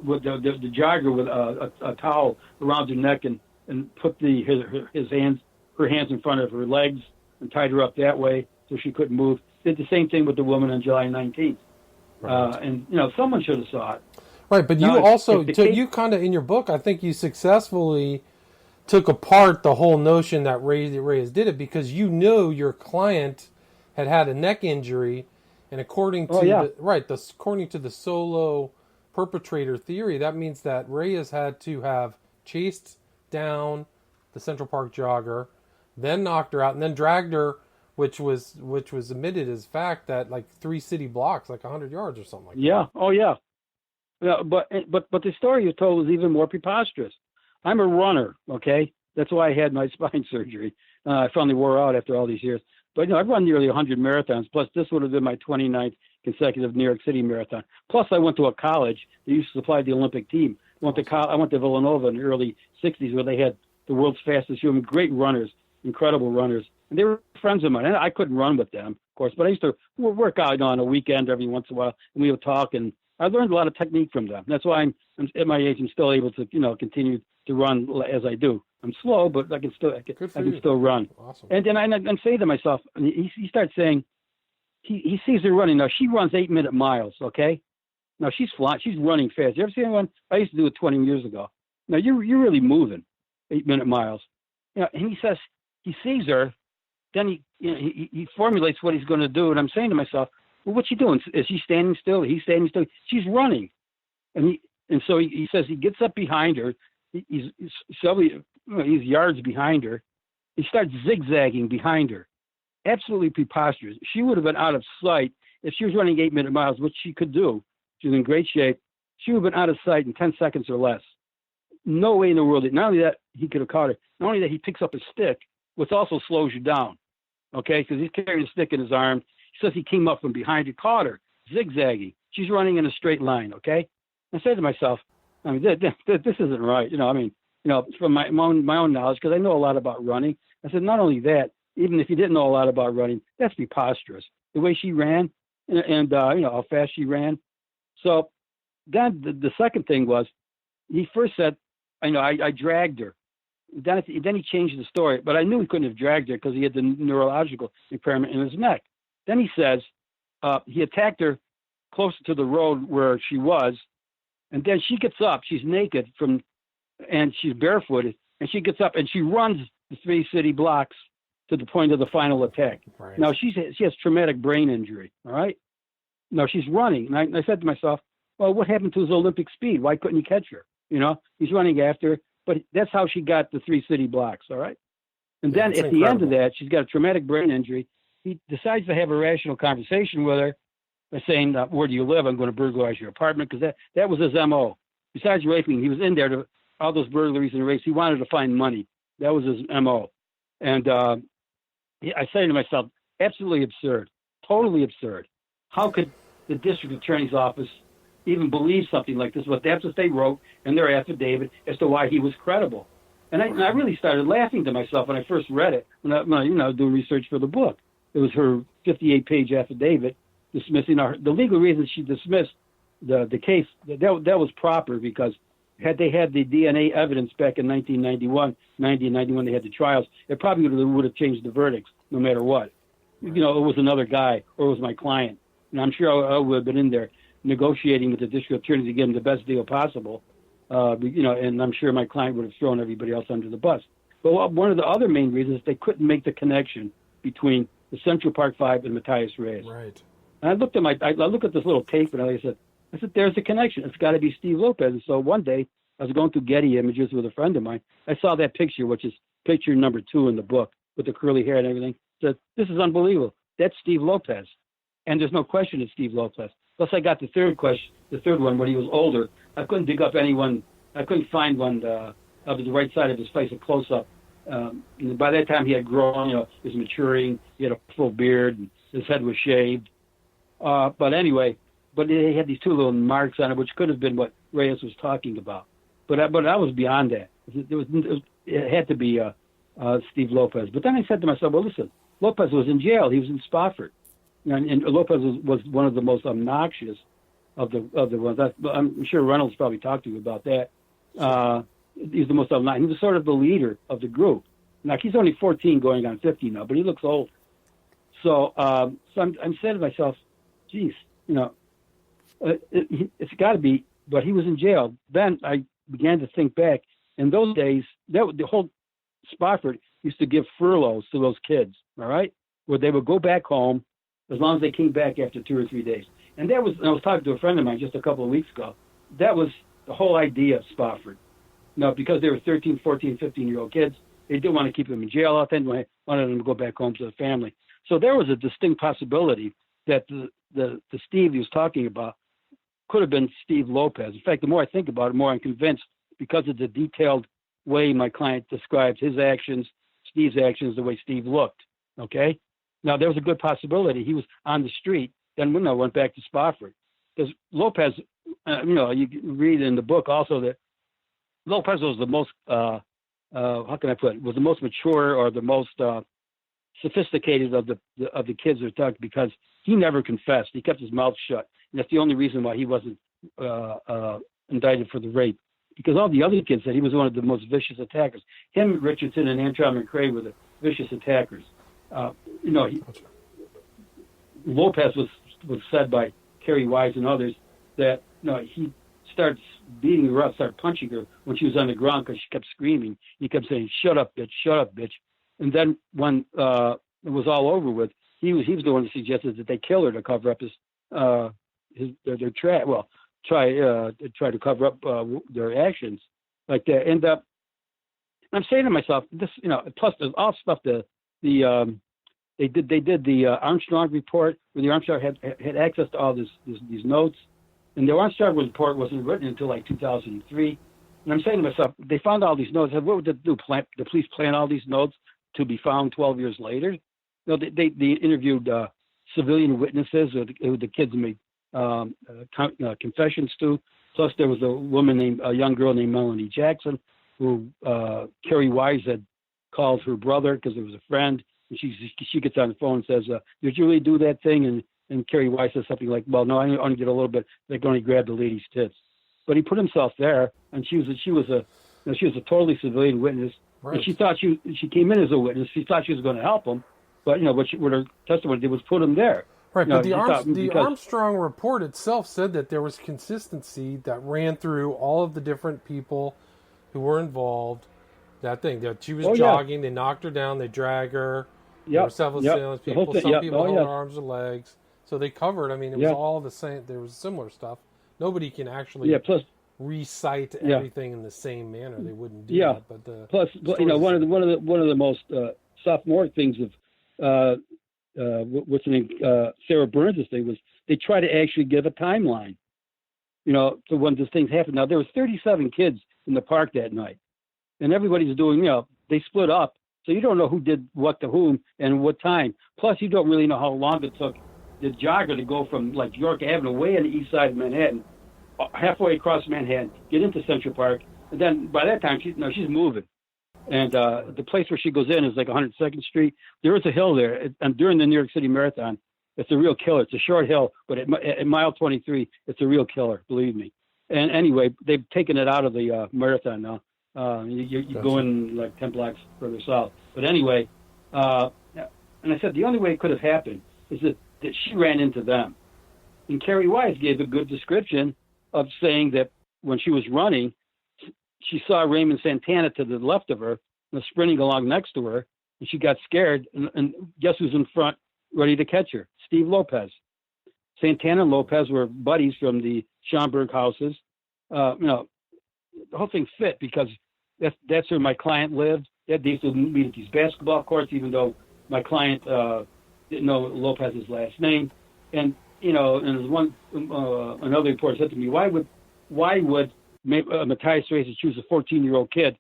with the jogger with a towel around her neck and put her hands in front of her legs and tied her up that way so she couldn't move. Did the same thing with the woman on July 19th. Right. And someone should have saw it. Right, but you also, you kind of, in your book, I think you successfully took apart the whole notion that Reyes did it, because you knew your client had a neck injury, and according to according to the solo perpetrator theory, that means that Reyes had to have chased down the Central Park Jogger, then knocked her out, and then dragged her, which was admitted as fact, that like 3 city blocks, like 100 yards or something like that. Yeah. Oh yeah. Yeah, but the story you told was even more preposterous. I'm a runner, okay? That's why I had my spine surgery. I finally wore out after all these years. But I've run nearly 100 marathons. Plus, this would have been my 29th consecutive New York City marathon. Plus, I went to a college that used to supply the Olympic team. I went to Villanova in the early 60s, where they had the world's fastest human, great runners, incredible runners. And they were friends of mine. I couldn't run with them, of course, but I used to work out on a weekend every once in a while, and we would talk, and I learned a lot of technique from them. That's why I'm at my age, I'm still able to, continue to run as I do. I'm slow, but I can still run. Awesome. And then I say to myself, he starts saying, he sees her running. Now, she runs 8-minute miles, okay? Now, she's running fast. You ever seen one? I used to do it 20 years ago. Now, you're really moving 8-minute miles. And he says, he sees her, then he formulates what he's going to do. And I'm saying to myself, well, what's she doing? Is she standing still? He's standing still. She's running. And so he says he gets up behind her. He's yards behind her. He starts zigzagging behind her. Absolutely preposterous. She would have been out of sight if she was running 8-minute miles, which she could do. She was in great shape. She would have been out of sight in 10 seconds or less. No way in the world. Not only that, he could have caught her. Not only that, he picks up a stick, which also slows you down. Okay, because he's carrying a stick in his arm. He says he came up from behind her, caught her, zigzagging. She's running in a straight line, okay? I said to myself, this isn't right. From my own knowledge, because I know a lot about running. I said, not only that, even if you didn't know a lot about running, that's preposterous. The way she ran and how fast she ran. So then the second thing was, he first said, I dragged her. Then he changed the story, but I knew he couldn't have dragged her because he had the neurological impairment in his neck. Then he says he attacked her closer to the road where she was, and then she gets up. She's naked and she's barefooted, and she gets up and she runs the 3 city blocks to the point of the final attack. Right. Now she has traumatic brain injury. All right. Now she's running, and I said to myself, well, what happened to his Olympic speed? Why couldn't he catch her? He's running after her, but that's how she got the 3 city blocks. All right. And then at the end of that, she's got a traumatic brain injury. He decides to have a rational conversation with her by saying, where do you live? I'm going to burglarize your apartment, because that was his MO. Besides raping, he was in there to all those burglaries and rapes. He wanted to find money. That was his MO. And I say to myself, absolutely absurd, totally absurd. How could the district attorney's office even believe something like this? But that's what they wrote in their affidavit as to why he was credible. And I really started laughing to myself when I first read it, when I was doing research for the book. It was her 58-page affidavit dismissing the legal reasons she dismissed the case. That was proper, because had they had the DNA evidence back in 1991, they had the trials, it probably would have changed the verdicts no matter what. It was another guy, or it was my client. And I'm sure I would have been in there negotiating with the district attorney to get him the best deal possible. And I'm sure my client would have thrown everybody else under the bus. But one of the other main reasons is they couldn't make the connection between the Central Park Five and Matthias Reyes. Right. And I looked at this little tape, and I said, there's a connection. It's got to be Steve Lopez. And so one day I was going through Getty Images with a friend of mine. I saw that picture, which is picture number 2 in the book, with the curly hair and everything. I said, this is unbelievable. That's Steve Lopez. And there's no question it's Steve Lopez. Plus, I got the third one when he was older. I couldn't dig up anyone. I couldn't find one of the right side of his face, a close-up. By that time, he had grown. He was maturing. He had a full beard. And his head was shaved. But he had these 2 little marks on it, which could have been what Reyes was talking about. But I was beyond that. It had to be Steve Lopez. But then I said to myself, well, listen, Lopez was in jail. He was in Spofford. And Lopez was one of the most obnoxious of the ones. I'm sure Reynolds probably talked to you about that. He's the most obnoxious. He was sort of the leader of the group. Now, he's only 14 going on 50 now, but he looks old. So I'm saying to myself, geez, it's got to be, but he was in jail. Then I began to think back. In those days, the whole Spofford used to give furloughs to those kids, all right, where they would go back home as long as they came back after 2 or 3 days. And I was talking to a friend of mine just a couple of weeks ago. That was the whole idea of Spofford. Because they were 13, 14, 15-year-old kids, they didn't want to keep them in jail all the time. They wanted them to go back home to the family. So there was a distinct possibility that the Steve he was talking about could have been Steve Lopez. In fact, the more I think about it, the more I'm convinced, because of the detailed way my client describes his actions, Steve's actions, the way Steve looked. Okay? Now, there was a good possibility he was on the street, then went back to Spofford. Because Lopez, you read in the book also that Lopez was the most, how can I put it, was the most mature or the most sophisticated of the kids that talked, because he never confessed. He kept his mouth shut. And that's the only reason why he wasn't indicted for the rape. Because all the other kids said he was one of the most vicious attackers. Him, Richardson, and Antron McCrae were the vicious attackers. Lopez was said by Kerry Wise and others that he started beating her up, started punching her when she was on the ground because she kept screaming. He kept saying, "Shut up, bitch! Shut up, bitch!" And then when it was all over with, he was the one that suggested that they kill her to cover up their try to cover up their actions like that. And I'm saying to myself, this, plus there's all stuff they did the Armstrong report, where the Armstrong had access to all these notes, and the Armstrong report wasn't written until like 2003. And I'm saying to myself, they found all these notes. What would they do? The police plan all these notes to be found 12 years later? They interviewed civilian witnesses who the kids made confessions to. Plus, there was a young girl named Melanie Jackson, who Kerry Wise had called her brother because there was a friend. And she gets on the phone and says, "Did you really do that thing?" And Kerry Wise says something like, "Well, no, I only did a little bit. They only grabbed the lady's tits." But he put himself there, and she was a totally civilian witness. Right. And she thought she came in as a witness. She thought she was going to help him, but what her testimony did was put him there. Right, but the Armstrong report itself said that there was consistency that ran through all of the different people who were involved. That thing that she was jogging, they knocked her down, they drag her. There were several people. Some people held her arms and legs. So they covered. I mean, it was all the same. There was similar stuff. Nobody can actually recite everything in the same manner. They wouldn't do that. But plus, one of the most sophomoric things of what's the name, Sarah Burns' thing was they try to actually give a timeline. To when these things happened. Now there was 37 kids in the park that night, and everybody's doing. They split up. So you don't know who did what to whom and what time. Plus, you don't really know how long it took the jogger to go from like York Avenue way on the east side of Manhattan, halfway across Manhattan, get into Central Park, and then by that time she's moving. And the place where she goes in is like 102nd Street. There is a hill there, and during the New York City Marathon, it's a real killer. It's a short hill, but at mile 23, it's a real killer, believe me. And anyway, they've taken it out of the marathon now. You go in like 10 blocks further south. But anyway, and I said the only way it could have happened is that she ran into them. And Carrie Wise gave a good description of saying that when she was running, she saw Raymond Santana to the left of her, sprinting along next to her, and she got scared. And guess who's in front, ready to catch her? Steve Lopez. Santana and Lopez were buddies from the Schomburg houses. The whole thing fit because that's where my client lived. They used to meet at these basketball courts, even though my client didn't know Lopez's last name. And and one another reporter said to me, why would Matthias Reyes choose a 14-year-old kid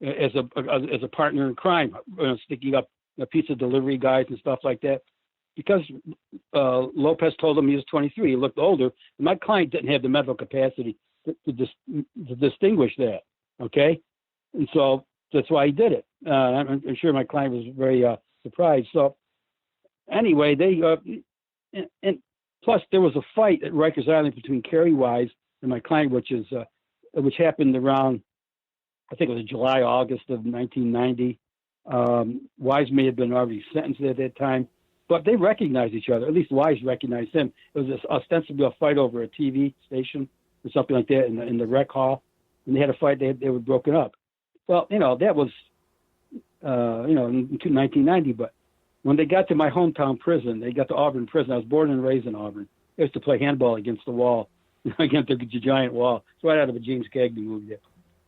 as a partner in crime, sticking up pizza delivery guys and stuff like that? Because Lopez told him he was 23. He looked older. And my client didn't have the mental capacity to distinguish that. Okay, and so that's why he did it. I'm sure my client was very surprised. So anyway, and plus there was a fight at Rikers Island between Carrie Wise and my client, which happened around, I think it was July, August of 1990. Wise may have been already sentenced at that time, but they recognized each other. At least Wise recognized him. It was ostensibly a fight over a TV station or something like that in the rec hall, and they had a fight. They were broken up. Well, that was in 1990. But when they got to my hometown prison, they got to Auburn prison. I was born and raised in Auburn. I used to play handball against the wall, against the giant wall. It's right out of a James Cagney movie.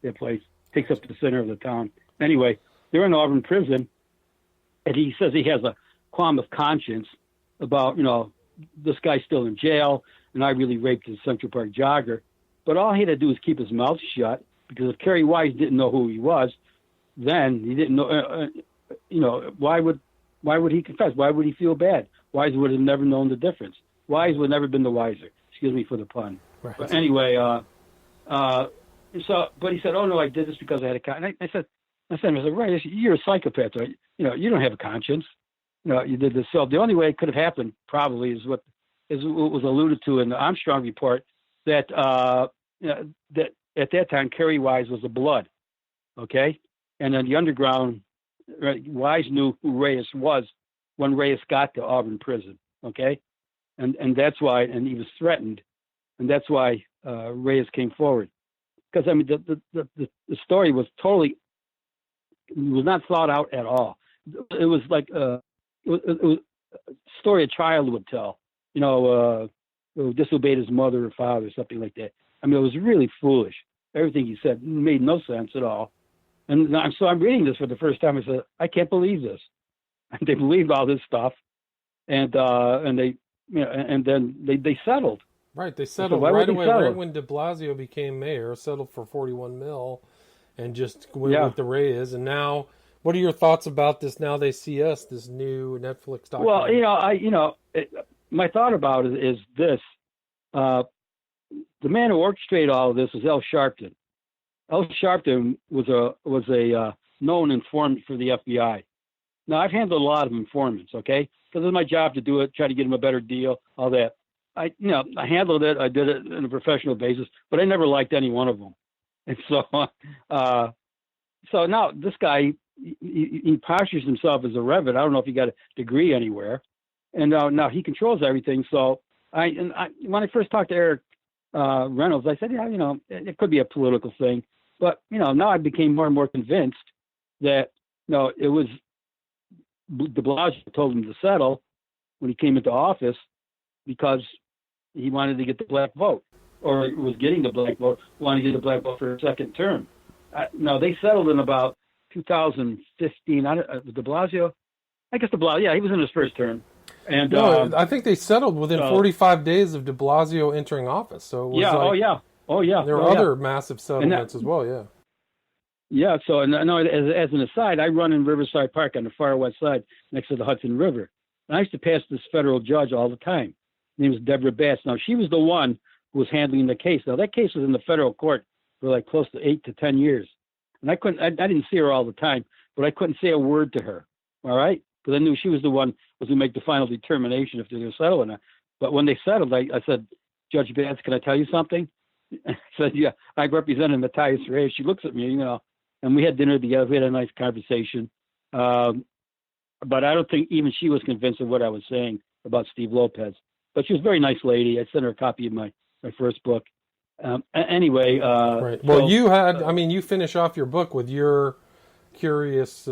That place takes up the center of the town. Anyway, they're in Auburn prison, and he says he has a qualm of conscience about, this guy's still in jail, and I really raped his Central Park jogger. But all he had to do was keep his mouth shut, because if Carrie Wise didn't know who he was, then he didn't know, why would he confess? Why would he feel bad? Wise would have never known the difference. Wise would have never been the wiser. Excuse me for the pun. Right. But anyway, but he said, oh, no, I did this because I had a conscience. I said, right, you're a psychopath, right? You don't have a conscience. You did this. So the only way it could have happened probably is what was alluded to in the Armstrong report, that that at that time Carrie Wise was a blood, okay? And then the underground, right, Wise knew who Reyes was when Reyes got to Auburn prison, okay? And that's why, and he was threatened, and that's why Reyes came forward. Because, I mean, the story was was not thought out at all. It was like it was a story a child would tell, who disobeyed his mother or father or something like that. I mean, it was really foolish. Everything he said made no sense at all. And so I'm reading this for the first time. I said, I can't believe this. And they believed all this stuff, and they, and then they settled. Right, they settled right away. Right when De Blasio became mayor, settled for $41 million, and just went with the Reyes. And now, what are your thoughts about this? Now they see us, this new Netflix documentary. Well, my thought about it is this: the man who orchestrated all of this was Al Sharpton. Al Sharpton was a known informant for the FBI. Now, I've handled a lot of informants, okay? Because it's my job to do it, try to get them a better deal, all that. I handled it. I did it on a professional basis, but I never liked any one of them. And so, so now this guy, he postures himself as a Revit. I don't know if he got a degree anywhere, and now he controls everything. So when I first talked to Eric Reynolds, I said, it could be a political thing, but now I became more and more convinced that it was De Blasio told him to settle when he came into office because he wanted to get the black vote, or was getting the black vote, wanted to get the black vote for a second term. No, they settled in about 2015. De Blasio, he was in his first term. And I think they settled within 45 days of De Blasio entering office. So it was there were other massive settlements as well. Yeah. Yeah. So as an aside, I run in Riverside Park on the far west side next to the Hudson River. And I used to pass this federal judge all the time. Her name was Deborah Bass. Now, she was the one who was handling the case. Now, that case was in the federal court for like close to 8 to 10 years. and I didn't see her all the time, but I couldn't say a word to her. All right, because I knew she was the one was going to make the final determination if they're going to settle or not. But when they settled, I said, Judge Vance, can I tell you something? I said, yeah, I represented Matthias Reyes. She looks at me, and we had dinner together. We had a nice conversation. But I don't think even she was convinced of what I was saying about Steve Lopez. But she was a very nice lady. I sent her a copy of my first book. Anyway. Right. Well, you finish off your book with your curious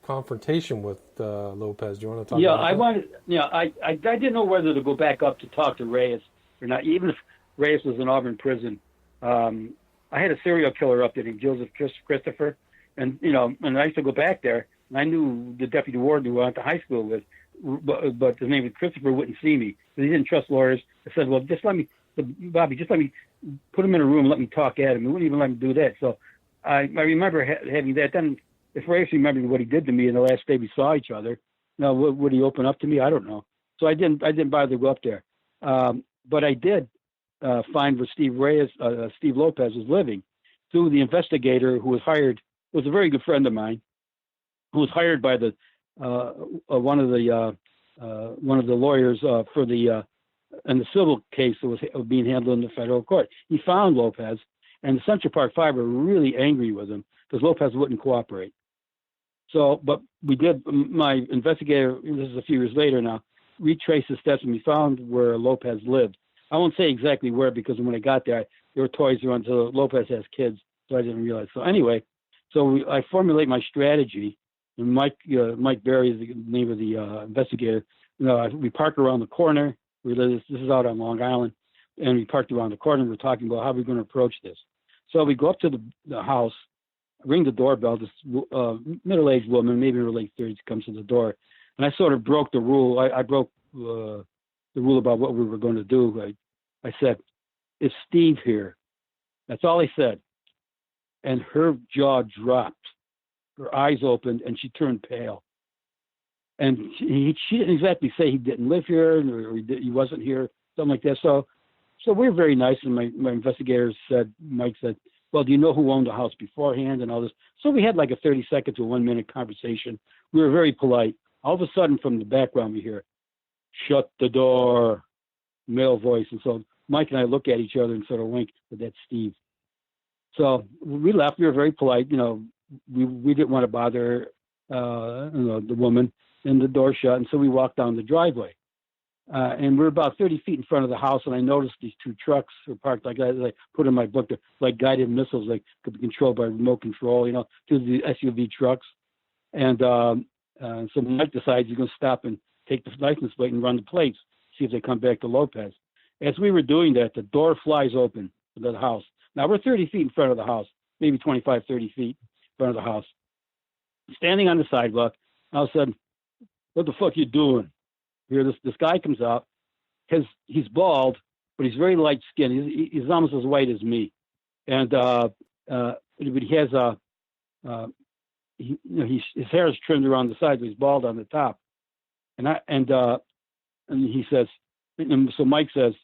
confrontation with Lopez. Do you want to talk about that? I didn't know whether to go back up to talk to Reyes or not, even if Reyes was in Auburn prison. I had a serial killer up there named Joseph Christopher, and I used to go back there, and I knew the deputy warden who I went to high school with, but his name was Christopher, wouldn't see me because he didn't trust lawyers. I said, well, Bobby, just let me put him in a room and let me talk at him. He wouldn't even let me do that. So I remember having that. Then if Reyes remembered what he did to me in the last day we saw each other, would he open up to me? I don't know. So I didn't bother to go up there. But I did find where Steve Lopez was living through the investigator who was hired, was a very good friend of mine, who was hired by the one of the lawyers for the in the civil case that was being handled in the federal court. He found Lopez, and the Central Park Five were really angry with him because Lopez wouldn't cooperate. So, but my investigator, this is a few years later now, retraced the steps, and we found where Lopez lived. I won't say exactly where, because when I got there, there were toys around, so Lopez has kids, so I didn't realize. So anyway, I formulate my strategy, and Mike Berry is the name of the investigator. We park around the corner. This is out on Long Island, and we parked around the corner, and we're talking about how we're going to approach this. So we go up to the house, ring the doorbell. This middle-aged woman, maybe in her late 30s, comes to the door, and I sort of broke the rule. I broke the rule about what we were going to do. I said, "Is Steve here?" That's all I said, and her jaw dropped, her eyes opened, and she turned pale. And she didn't exactly say he didn't live here or he wasn't here, something like that. So we were very nice, and my investigator said, Mike said, well, do you know who owned the house beforehand and all this? So we had like a 30-second to 1-minute conversation. We were very polite. All of a sudden, from the background, we hear, "Shut the door," male voice. And so Mike and I look at each other and sort of wink, but that's Steve. So we left. We were very polite. We didn't want to bother the woman, and the door shut. And so we walked down the driveway. And we're about 30 feet in front of the house, and I noticed these two trucks were parked like that. I put in my book, they're like guided missiles, like could be controlled by remote control, to the SUV trucks. And so Mike decides he's going to stop and take the license plate and run the plates, see if they come back to Lopez. As we were doing that, the door flies open to the house. Now we're 30 feet in front of the house, maybe 25, 30 feet in front of the house. Standing on the sidewalk, all of a sudden, "What the fuck you doing?" Here, this guy comes out. He's bald, but he's very light skinned. He's almost as white as me, and but he has his hair is trimmed around the sides, but he's bald on the top. And he says, and so Mike says,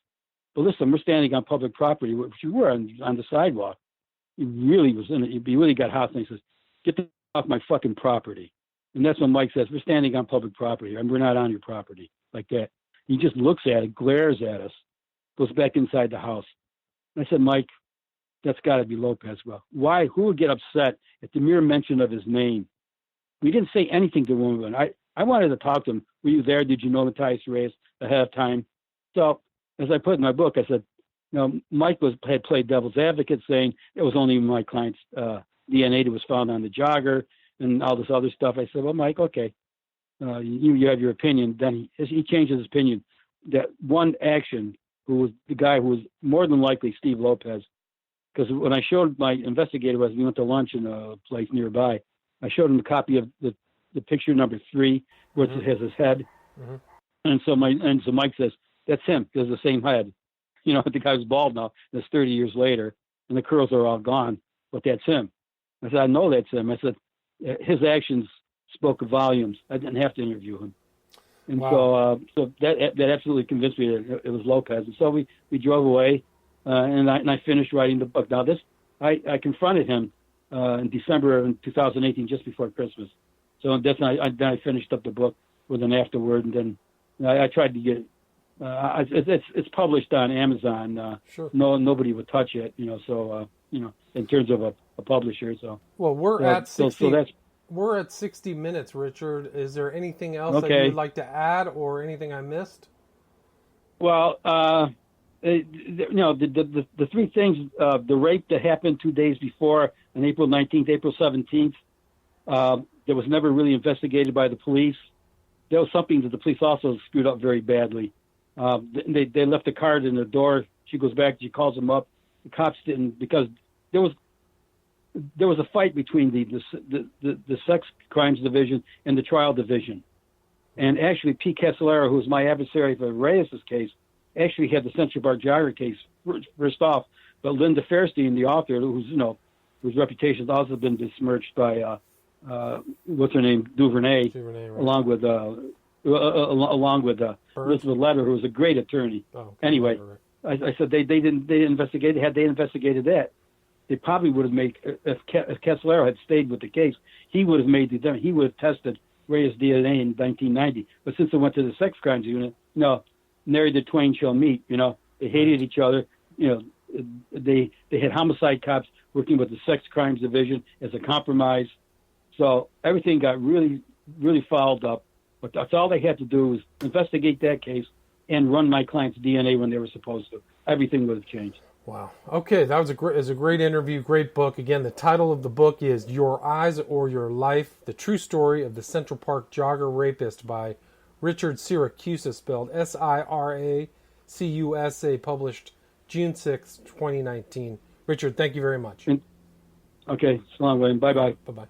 "Well, listen, we're standing on public property," which we were on the sidewalk. He really was in it. He really got hot, and he says, "Get off my fucking property." And that's when Mike says, "We're standing on public property, and we're not on your property," like that. He just looks at it, glares at us, goes back inside the house. And I said, "Mike, that's got to be Lopez." Well, why? Who would get upset at the mere mention of his name? We didn't say anything to the woman. I wanted to talk to him. "Were you there? Did you know Matthias Reyes ahead of time?" So as I put in my book, I said, Mike had played devil's advocate, saying it was only my client's DNA that was found on the jogger and all this other stuff. I said, "Well, Mike, okay, you have your opinion." Then he changes his opinion. That one action, who was the guy who was more than likely Steve Lopez, because when I showed my investigator, as we went to lunch in a place nearby, I showed him a copy of the picture number 3, where it has his head. Mm-hmm. And so Mike says, "That's him. He has the same head." The guy's bald now. That's 30 years later, and the curls are all gone, but that's him. I said, "I know that's him." I said, his actions spoke volumes. I didn't have to interview him. And wow. So that absolutely convinced me that it was Lopez. And so we drove away, and I finished writing the book. Now I confronted him in December of 2018, just before Christmas. So then I finished up the book with an afterword, and then I tried to get it's published on Amazon. Sure. Nobody would touch it, So in terms of a publisher. So well, we're at 60. So that's we're at 60 minutes, Richard. Is there anything else that okay. you'd like to add, or anything I missed? Well, the three things: the rape that happened 2 days before, on April 19th, April 17th, that was never really investigated by the police. That was something that the police also screwed up very badly. They left a card in the door. She goes back. She calls them up. The cops didn't, because there was a fight between the sex crimes division and the trial division. And actually, Pete Casolaro, who was my adversary for Reyes' case, actually had the Central Park Jogger case first off. But Linda Fairstein, the author, whose reputation has also been besmirched by what's her name, Duvernay, right. along with Elizabeth Letter, who was a great attorney. Oh, okay. Anyway, right. I said they didn't investigate. Had they investigated that, they probably would have made, if Casolaro had stayed with the case, he would have tested Reyes' DNA in 1990. But since it went to the sex crimes unit, nary the twain shall meet. They hated each other. They had homicide cops working with the sex crimes division as a compromise. So everything got really, really fouled up. But that's all they had to do was investigate that case and run my client's DNA when they were supposed to. Everything would have changed. Wow. Okay, that was a great interview, great book. Again, the title of the book is Your Eyes or Your Life, The True Story of the Central Park Jogger Rapist by Richard Siracusa, spelled Siracusa, published June 6, 2019. Richard, thank you very much. Okay, so long, William. Bye-bye. Bye-bye.